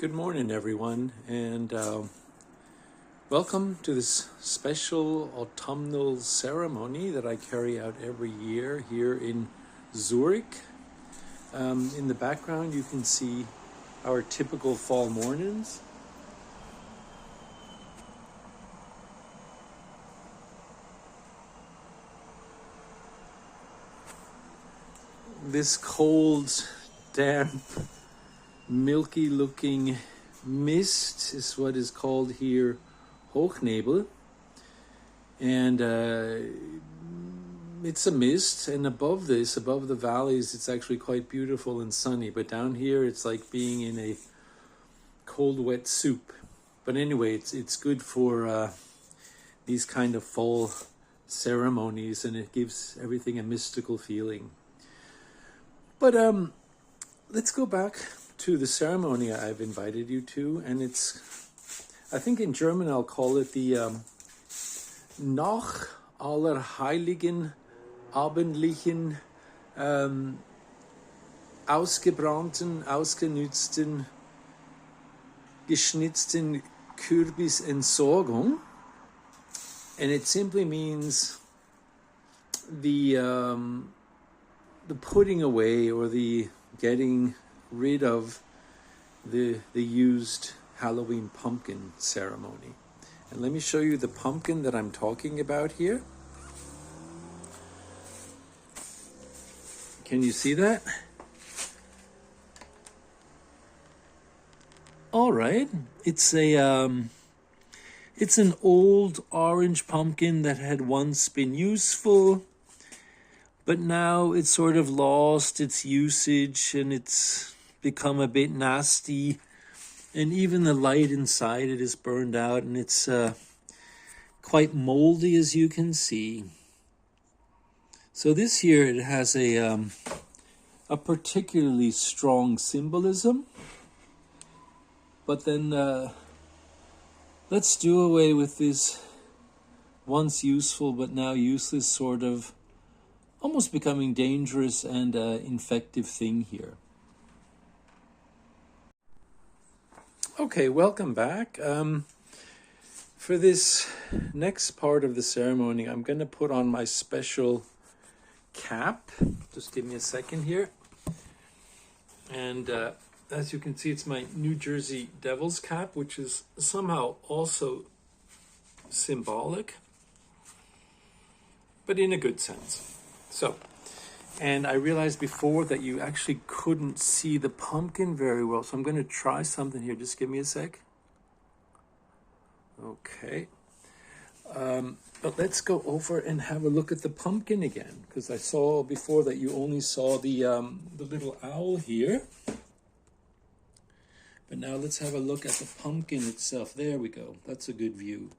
Good morning, everyone, and welcome to this special autumnal ceremony that I carry out every year here in Zurich. In the background, you can see our typical fall mornings. This cold, damp, milky looking mist is what is called here Hochnebel, and it's a mist, and above this, above the valleys, it's actually quite beautiful and sunny, but down here it's like being in a cold wet soup. But anyway, it's good for these kind of fall ceremonies, and it gives everything a mystical feeling. But let's go back to the ceremony I've invited you to, and I think in German I'll call it the nach-Allerheiligenabendlichen, ausgebrannten, ausgenutzten, geschnitzten Kürbis-Entsorgung, and it simply means the putting away or the getting rid of the used Halloween pumpkin ceremony. And let me show you the pumpkin that I'm talking about here. Can you see that? All right, it's an old orange pumpkin that had once been useful, but now it's sort of lost its usage and it's become a bit nasty, and even the light inside it is burned out, and it's quite moldy, as you can see. So this year it has a particularly strong symbolism, but then let's do away with this once useful but now useless sort of almost becoming dangerous and infective thing here. Okay, welcome back. For this next part of the ceremony, I'm going to put on my special cap. Just give me a second here. And as you can see, it's my New Jersey Devil's cap, which is somehow also symbolic, but in a good sense. So, and I realized before that you actually couldn't see the pumpkin very well, so I'm going to try something here. Just give me a sec. Okay. But let's go over and have a look at the pumpkin again, because I saw before that you only saw the little owl here. But now let's have a look at the pumpkin itself. There we go. That's a good view.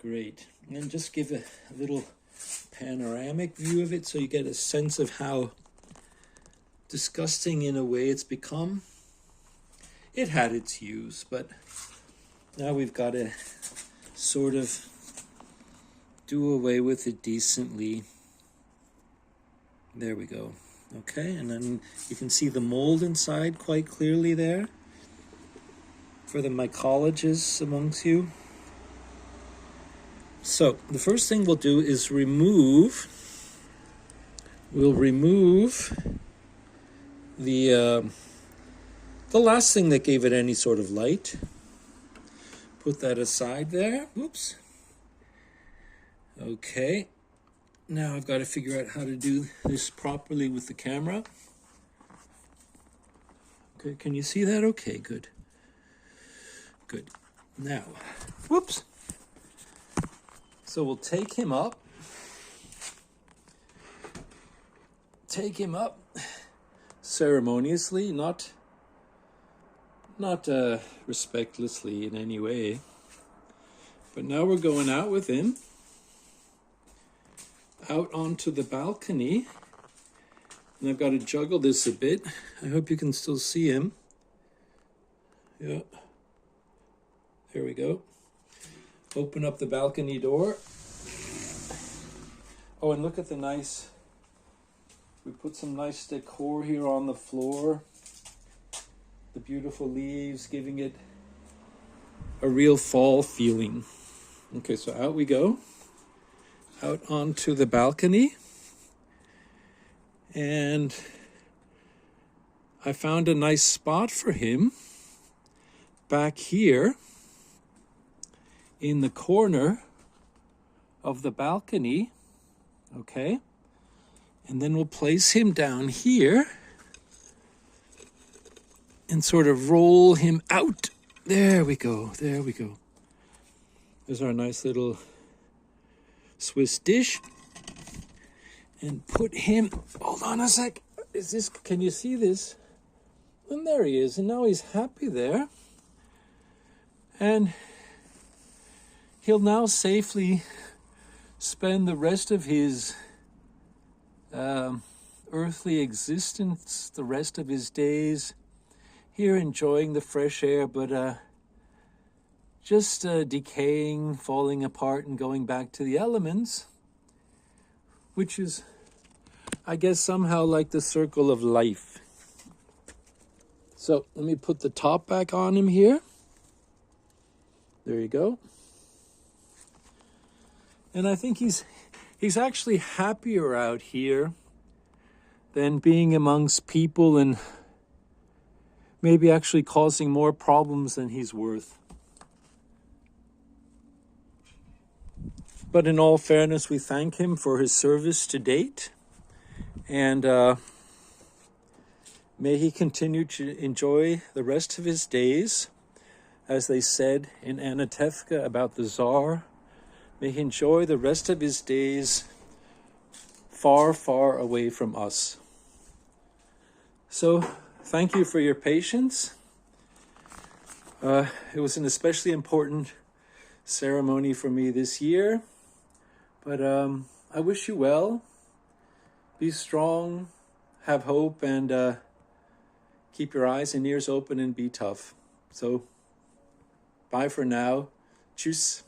Great. And just give a little panoramic view of it so you get a sense of how disgusting in a way it's become. It had its use, but now we've got to sort of do away with it decently. There we go. Okay, and then you can see the mold inside quite clearly there for the mycologists amongst you. So the first thing we'll do is remove the last thing that gave it any sort of light. Put that aside there. Oops. Okay. Now I've got to figure out how to do this properly with the camera. Okay, can you see that? Okay, good. Good. Now, whoops. So we'll take him up. Take him up ceremoniously, not respectlessly in any way. But now we're going out with him, out onto the balcony. And I've got to juggle this a bit. I hope you can still see him. Yeah. There we go. Open up the balcony door. Oh, and look at the nice, we put some nice decor here on the floor. the beautiful leaves, giving it a real fall feeling. Okay, so out we go, out onto the balcony. And I found a nice spot for him back here in the corner of the balcony. Okay, and then we'll place him down here and sort of roll him out. There we go, there we go. There's our nice little Swiss dish. And put him, hold on a sec, can you see this? And there he is, and now he's happy there. And he'll now safely spend the rest of his earthly existence, the rest of his days, here enjoying the fresh air, but just decaying, falling apart, and going back to the elements, which is, I guess, somehow like the circle of life. So let me put the top back on him here. There you go. And I think he's actually happier out here than being amongst people and maybe actually causing more problems than he's worth. But in all fairness, we thank him for his service to date. And may he continue to enjoy the rest of his days, as they said in Anatevka about the Tsar. May he enjoy the rest of his days far, far away from us. So, thank you for your patience. It was an especially important ceremony for me this year. But I wish you well. Be strong, have hope, and keep your eyes and ears open and be tough. So, bye for now. Tschüss.